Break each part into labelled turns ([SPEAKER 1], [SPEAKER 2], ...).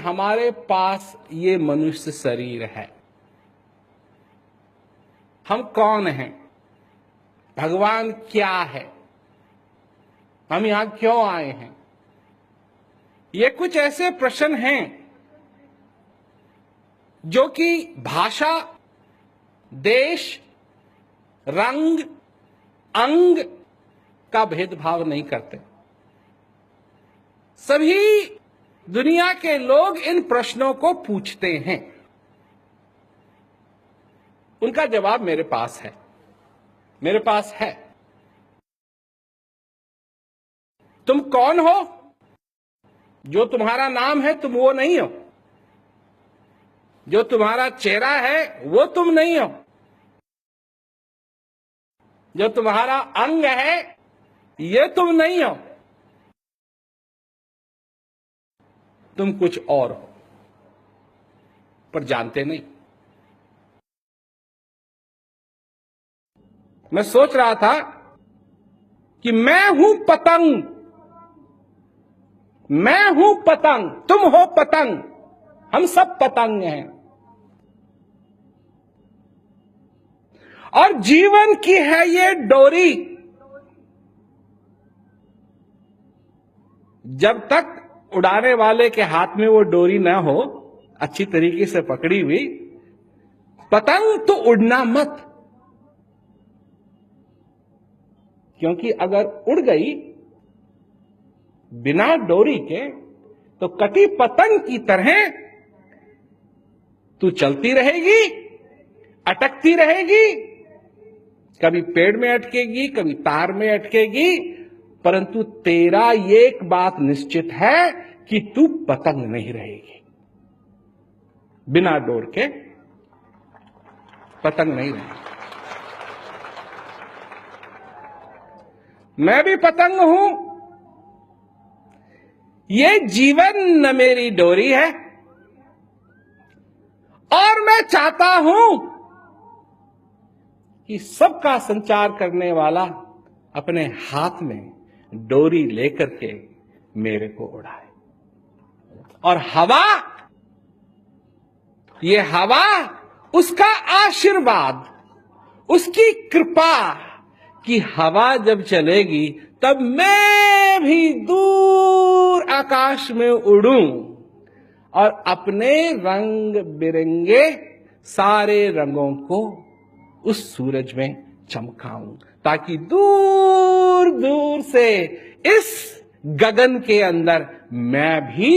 [SPEAKER 1] हमारे पास ये मनुष्य शरीर है, हम कौन हैं, भगवान क्या है, हम यहां क्यों आए हैं, ये कुछ ऐसे प्रश्न हैं जो कि भाषा, देश, रंग, अंग का भेदभाव नहीं करते। सभी दुनिया के लोग इन प्रश्नों को पूछते हैं, उनका जवाब मेरे पास है, मेरे पास है। तुम कौन हो? जो तुम्हारा नाम है तुम वो नहीं हो, जो तुम्हारा चेहरा है वो तुम नहीं हो, जो तुम्हारा अंग है ये तुम नहीं हो, तुम कुछ और हो, पर जानते नहीं। मैं सोच रहा था कि मैं हूं पतंग, मैं हूं पतंग, तुम हो पतंग, हम सब पतंग हैं। और जीवन की है ये डोरी, जब तक उड़ाने वाले के हाथ में वो डोरी ना हो अच्छी तरीके से पकड़ी हुई, पतंग तो उड़ना मत, क्योंकि अगर उड़ गई बिना डोरी के तो कटी पतंग की तरह तू चलती रहेगी, अटकती रहेगी, कभी पेड़ में अटकेगी, कभी तार में अटकेगी, परंतु तेरा ये एक बात निश्चित है कि तू पतंग नहीं रहेगी, बिना डोर के पतंग नहीं रहेगी। मैं भी पतंग हूं, ये जीवन न मेरी डोरी है, और मैं चाहता हूं कि सबका संचार करने वाला अपने हाथ में डोरी लेकर के मेरे को उड़ाए। और हवा, ये हवा उसका आशीर्वाद, उसकी कृपा कि हवा जब चलेगी तब मैं भी दूर आकाश में उड़ूं और अपने रंग बिरंगे सारे रंगों को उस सूरज में चमकाऊं, ताकि दूर दूर से इस गगन के अंदर मैं भी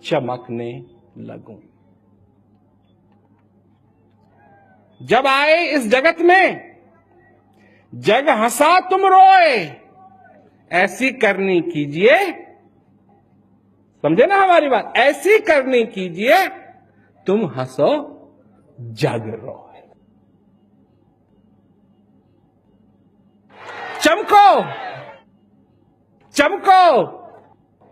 [SPEAKER 1] चमकने लगूं। जब आए इस जगत में, जग हंसा तुम रोए, ऐसी करनी कीजिए, समझे ना हमारी बात, ऐसी करनी कीजिए तुम हंसो जग रोए। चमको, चमको,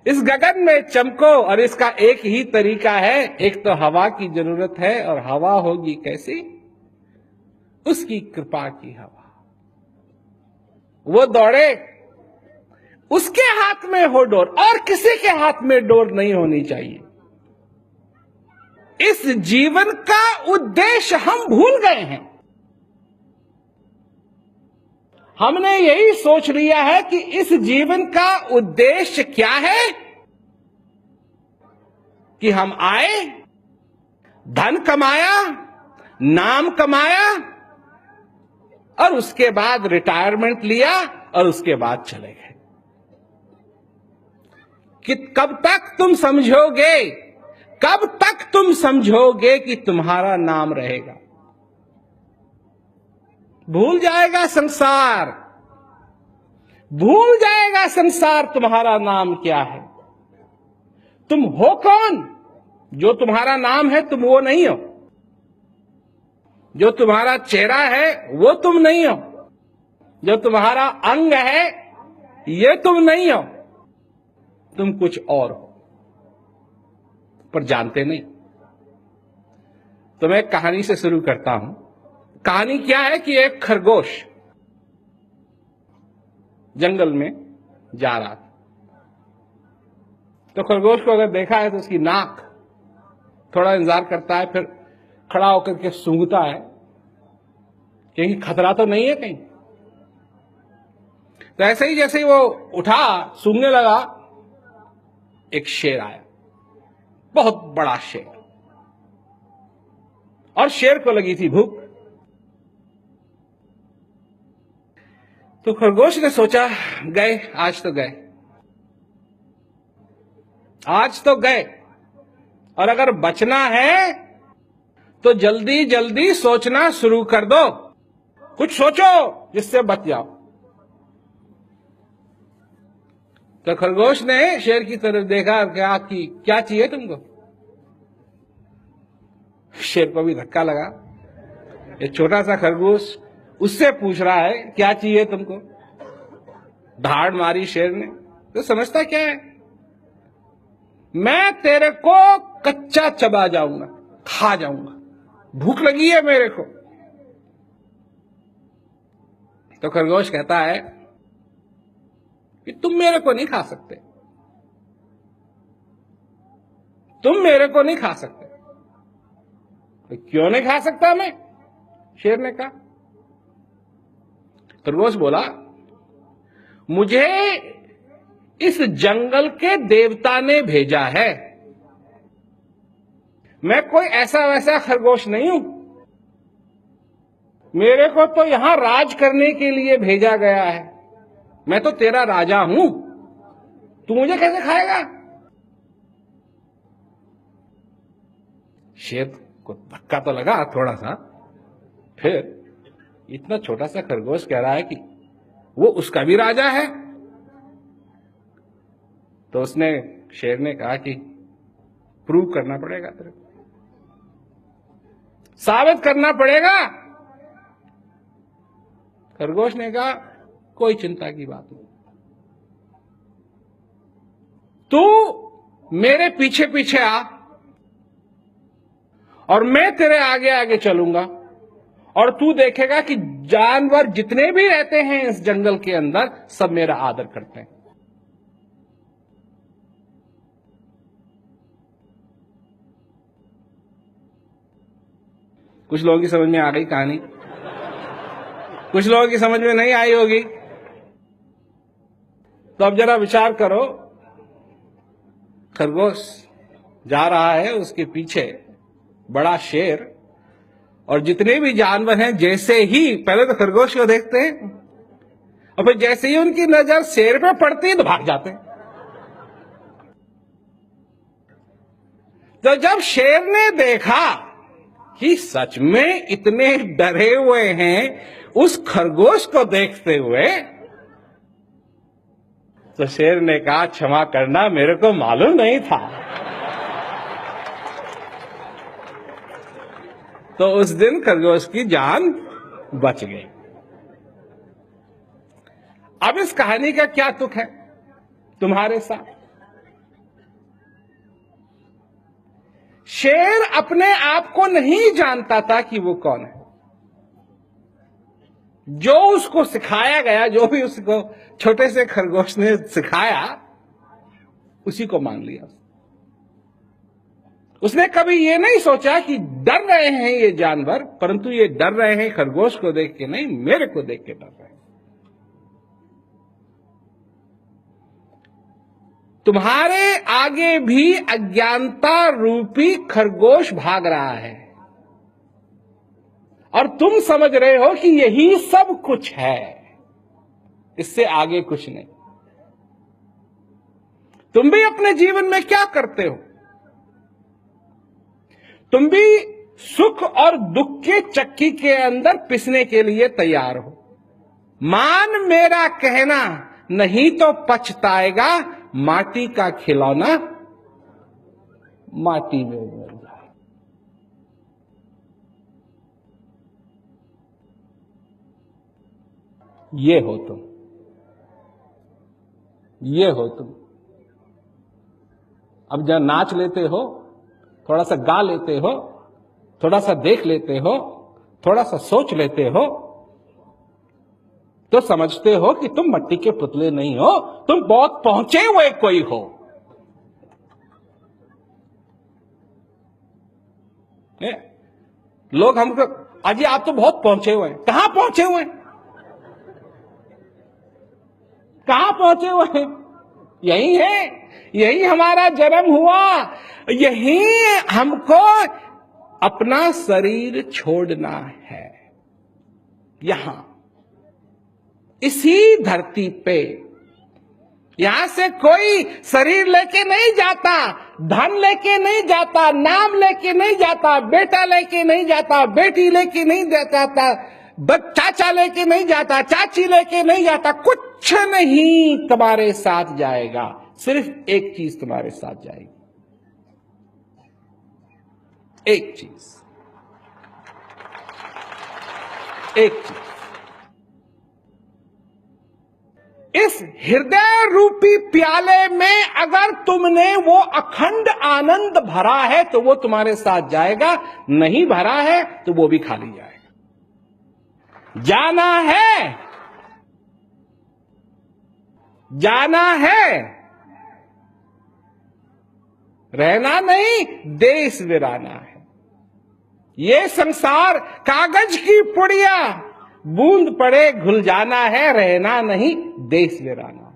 [SPEAKER 1] इस गगन में चमको। और इसका एक ही तरीका है, एक तो हवा की जरूरत है, और हवा होगी कैसी? उसकी कृपा की हवा। वो दौड़े, उसके हाथ में हो डोर, और किसी के हाथ में डोर नहीं होनी चाहिए। इस जीवन का उद्देश्य हम भूल गए हैं। हमने यही सोच लिया है कि इस जीवन का उद्देश्य क्या है, कि हम आए, धन कमाया, नाम कमाया, और उसके बाद रिटायरमेंट लिया, और उसके बाद चले गए। कि कब तक तुम समझोगे, कब तक तुम समझोगे कि तुम्हारा नाम रहेगा? भूल जाएगा संसार, भूल जाएगा संसार तुम्हारा नाम क्या है। तुम हो कौन? जो तुम्हारा नाम है तुम वो नहीं हो, जो तुम्हारा चेहरा है वो तुम नहीं हो, जो तुम्हारा अंग है ये तुम नहीं हो, तुम कुछ और हो, पर जानते नहीं। तो मैं कहानी से शुरू करता हूं। कहानी क्या है कि एक खरगोश जंगल में जा रहा था। तो खरगोश को अगर देखा है तो उसकी नाक थोड़ा इंतजार करता है, फिर खड़ा होकर के सूंघता है क्योंकि खतरा तो नहीं है कहीं। तो ऐसे ही जैसे ही वो उठा, सूंघने लगा, एक शेर आया, बहुत बड़ा शेर, और शेर को लगी थी भूख। तो खरगोश ने सोचा, गए, आज तो गए, आज तो गए, और अगर बचना है तो जल्दी जल्दी सोचना शुरू कर दो, कुछ सोचो जिससे बच जाओ। तो खरगोश ने शेर की तरफ देखा, क्या चाहिए तुमको? शेर को भी धक्का लगा, ये छोटा सा खरगोश उससे पूछ रहा है क्या चाहिए तुमको। धाड़ मारी शेर ने, तो समझता क्या है, मैं तेरे को कच्चा चबा जाऊंगा, खा जाऊंगा, भूख लगी है मेरे को। तो खरगोश कहता है कि तुम मेरे को नहीं खा सकते, तुम मेरे को नहीं खा सकते। तो क्यों नहीं खा सकता मैं? शेर ने कहा। खरगोश बोला, मुझे इस जंगल के देवता ने भेजा है, मैं कोई ऐसा वैसा खरगोश नहीं हूं, मेरे को तो यहां राज करने के लिए भेजा गया है, मैं तो तेरा राजा हूं, तू मुझे कैसे खाएगा? शेर को धक्का तो लगा थोड़ा सा, फिर इतना छोटा सा खरगोश कह रहा है कि वो उसका भी राजा है। तो उसने, शेर ने कहा कि प्रूव करना पड़ेगा, तेरे को साबित करना पड़ेगा। खरगोश ने कहा, कोई चिंता की बात नहीं, तू मेरे पीछे पीछे आ और मैं तेरे आगे आगे चलूंगा, और तू देखेगा कि जानवर जितने भी रहते हैं इस जंगल के अंदर सब मेरा आदर करते हैं। कुछ लोगों की समझ में आ गई कहानी, कुछ लोगों की समझ में नहीं आई होगी। तो अब जरा विचार करो, खरगोश जा रहा है, उसके पीछे बड़ा शेर, और जितने भी जानवर हैं जैसे ही पहले तो खरगोश को देखते हैं और फिर जैसे ही उनकी नजर शेर पे पड़ती है तो भाग जाते हैं। तो जब शेर ने देखा कि सच में इतने डरे हुए हैं उस खरगोश को देखते हुए, तो शेर ने कहा, क्षमा करना, मेरे को मालूम नहीं था। तो उस दिन खरगोश की जान बच गई। अब इस कहानी का क्या तुक है तुम्हारे साथ? शेर अपने आप को नहीं जानता था कि वो कौन है। जो उसको सिखाया गया, जो भी उसको छोटे से खरगोश ने सिखाया, उसी को मान लिया। उसने कभी ये नहीं सोचा कि डर रहे हैं ये जानवर, परंतु ये डर रहे हैं खरगोश को देख के नहीं, मेरे को देख के डर रहे हैं। तुम्हारे आगे भी अज्ञानता रूपी खरगोश भाग रहा है और तुम समझ रहे हो कि यही सब कुछ है, इससे आगे कुछ नहीं। तुम भी अपने जीवन में क्या करते हो? तुम भी सुख और दुख के चक्की के अंदर पिसने के लिए तैयार हो। मान मेरा कहना, नहीं तो पछताएगा, माटी का खिलौना माटी में मिल जाए। ये हो तुम, ये हो तुम। अब जब नाच लेते हो, थोड़ा सा गा लेते हो, थोड़ा सा देख लेते हो, थोड़ा सा सोच लेते हो, तो समझते हो कि तुम मिट्टी के पुतले नहीं हो, तुम बहुत पहुंचे हुए कोई हो। लोग हमको, अजी आप तो बहुत पहुंचे हुए हैं। कहां पहुंचे हुए हैं? कहां पहुंचे हुए हैं? यही है, यही हमारा जन्म हुआ, यही हमको अपना शरीर छोड़ना है। यहां इसी धरती पे, यहां से कोई शरीर लेके नहीं जाता, धन लेके नहीं जाता, नाम लेके नहीं जाता, बेटा लेके नहीं जाता, बेटी लेके नहीं जाता, चाचा लेके नहीं जाता, चाची लेके नहीं जाता, कुछ नहीं तुम्हारे साथ जाएगा। सिर्फ एक चीज तुम्हारे साथ जाएगी, एक चीज, एक चीज। इस हृदय रूपी प्याले में अगर तुमने वो अखंड आनंद भरा है तो वो तुम्हारे साथ जाएगा, नहीं भरा है तो वो भी खाली जाएगा। जाना है, जाना है, रहना नहीं, देश वीराना है। ये संसार कागज की पुड़िया, बूंद पड़े घुल जाना है, रहना नहीं, देश वीराना।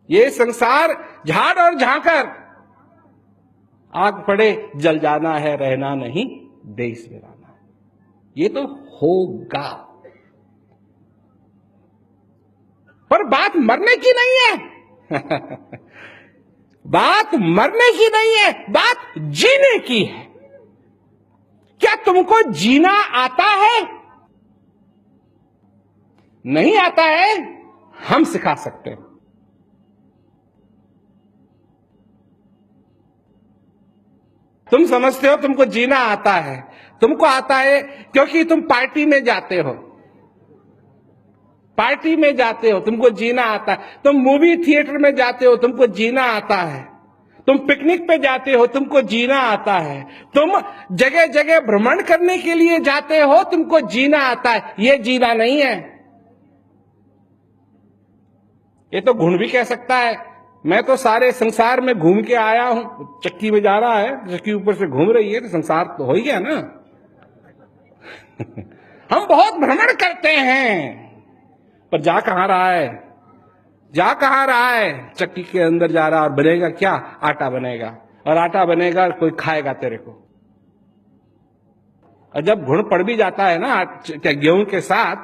[SPEAKER 1] ये संसार झाड़ और झांकर, आग पड़े जल जाना है, रहना नहीं, देश वीराना। ये तो होगा, पर बात मरने की नहीं है। बात मरने की नहीं है, बात जीने की है। क्या तुमको जीना आता है? नहीं आता है, हम सिखा सकते हैं। तुम समझते हो तुमको जीना आता है, तुमको आता है क्योंकि तुम पार्टी में जाते हो, पार्टी में जाते हो, तुमको जीना आता है। तुम मूवी थिएटर में जाते हो, तुमको जीना आता है। तुम पिकनिक पे जाते हो, तुमको जीना आता है। तुम जगह जगह भ्रमण करने के लिए जाते हो, तुमको जीना आता है। ये जीना नहीं है। ये तो घुन भी कह सकता है, मैं तो सारे संसार में घूम के आया हूं। चक्की में जा रहा है, चक्की ऊपर से घूम रही है, तो संसार तो हो ही गया ना। हम बहुत भ्रमण करते हैं, पर जा कहां रहा है? जा कहां रहा है? चक्की के अंदर जा रहा, और बनेगा क्या? आटा बनेगा, और आटा बनेगा, कोई खाएगा तेरे को। और जब घुन पड़ भी जाता है ना गेहूं के साथ,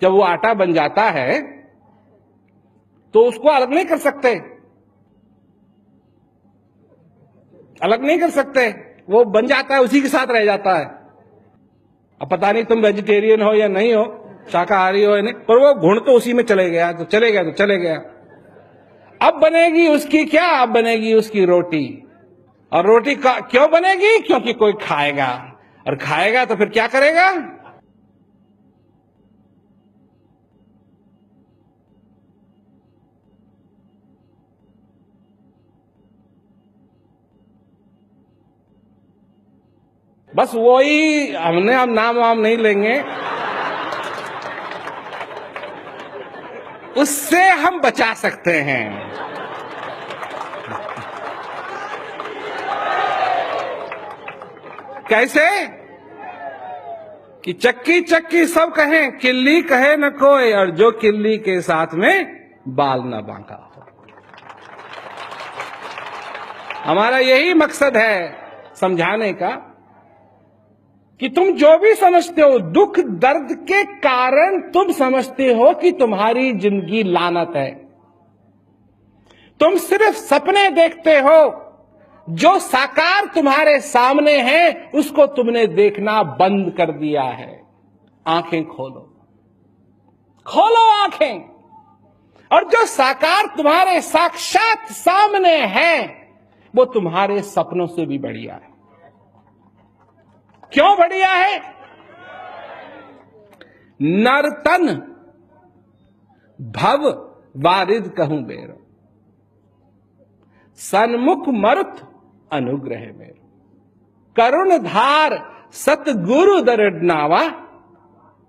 [SPEAKER 1] जब वो आटा बन जाता है तो उसको अलग नहीं कर सकते, अलग नहीं कर सकते, वो बन जाता है, उसी के साथ रह जाता है। अब पता नहीं तुम वेजिटेरियन हो या नहीं हो, शाकाहारी हो या नहीं, पर वो घुन तो उसी में चले गया, तो चले गया तो चले गया। अब बनेगी उसकी क्या? अब बनेगी उसकी रोटी। और रोटी क्यों बनेगी? क्योंकि कोई खाएगा, और खाएगा तो फिर क्या करेगा? बस वही, हमने हम नाम वाम नहीं लेंगे, उससे हम बचा सकते हैं। कैसे? कि चक्की चक्की सब कहें, किल्ली कहे न कोई, और जो किल्ली के साथ में बाल न बांका हो। हमारा यही मकसद है समझाने का कि तुम जो भी समझते हो, दुख दर्द के कारण तुम समझते हो कि तुम्हारी जिंदगी लानत है। तुम सिर्फ सपने देखते हो, जो साकार तुम्हारे सामने है उसको तुमने देखना बंद कर दिया है। आंखें खोलो, खोलो आंखें, और जो साकार तुम्हारे साक्षात सामने है वो तुम्हारे सपनों से भी बढ़िया है। क्यों बढ़िया है? नर्तन भव वारिद कहूं बेरो, सन्मुख मरुत अनुग्रह मेरो, करुण धार सतगुरु दरनावा,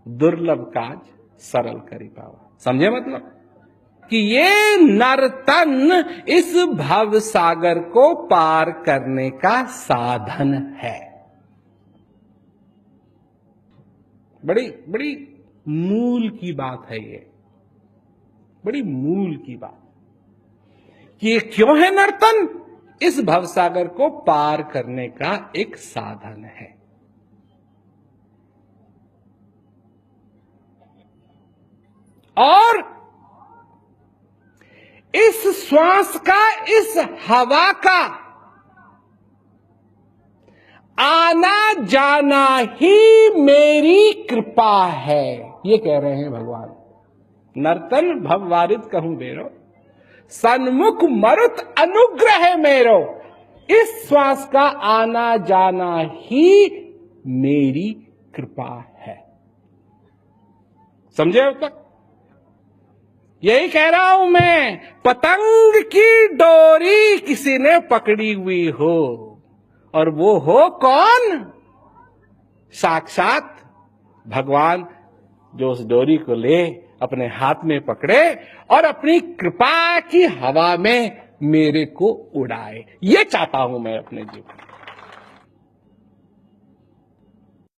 [SPEAKER 1] दुर्लभ काज सरल करी पावा। समझे मतलब? कि ये नर्तन इस भव सागर को पार करने का साधन है। बड़ी बड़ी मूल की बात है ये, बड़ी मूल की बात कि ये क्यों है नर्तन? इस भवसागर को पार करने का एक साधन है। और इस श्वास का, इस हवा का आना जाना ही मेरी कृपा है, ये कह रहे हैं भगवान। नर्तन भववारित कहूं बेरो, सन्मुख मरुत अनुग्रह मेरो। इस श्वास का आना जाना ही मेरी कृपा है। समझे अब तक? यही कह रहा हूं मैं, पतंग की डोरी किसी ने पकड़ी हुई हो, और वो हो कौन? साक्षात भगवान, जो उस डोरी को ले अपने हाथ में पकड़े और अपनी कृपा की हवा में मेरे को उड़ाए। ये चाहता हूं मैं अपने जीवन में।